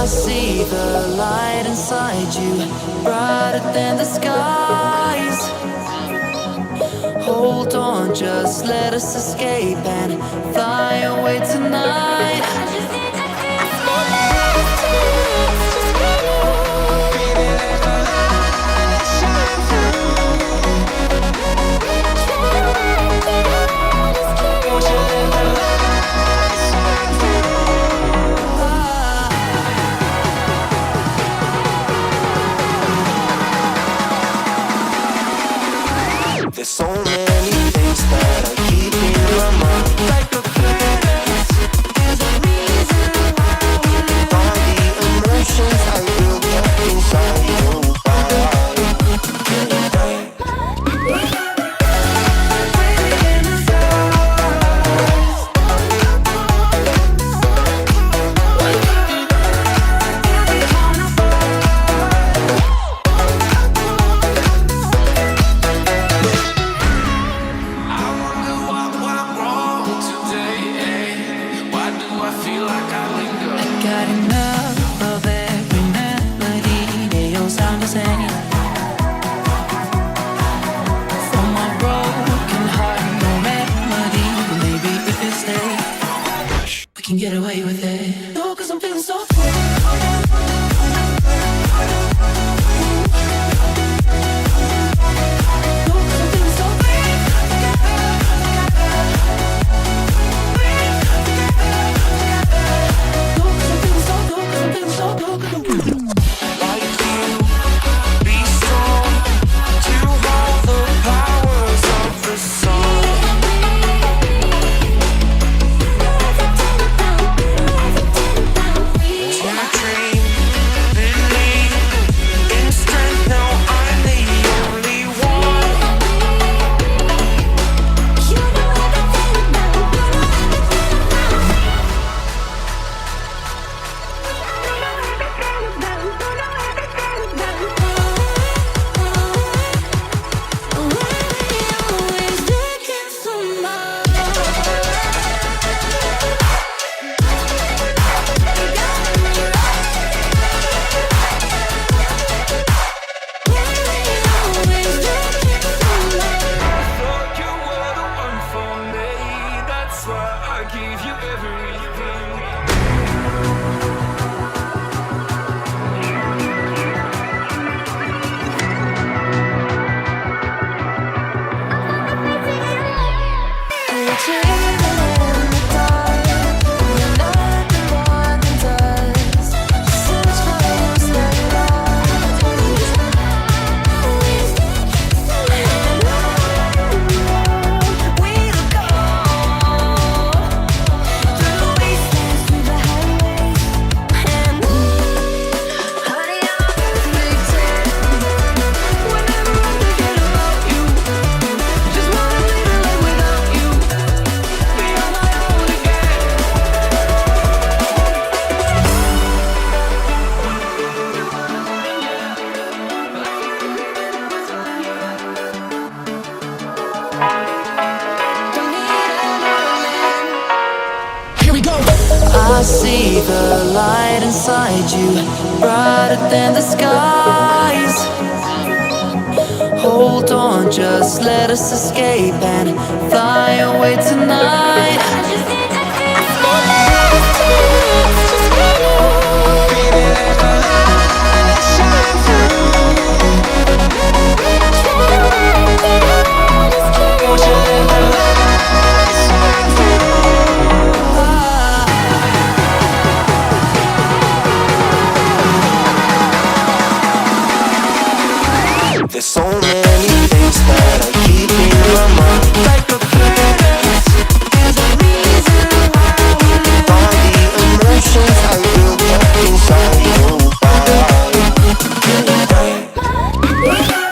see the light inside you, brighter than the skies. Hold on, just let us escape and fly away tonight. There's so many things that I keep in my mind. Like the planets is a reason why we live. All the emotions I built up inside you. Can get away with it. No, 'cause I'm feeling so free. I see the light inside you, brighter than the skies. Hold on, just let us escape and fly away tonight.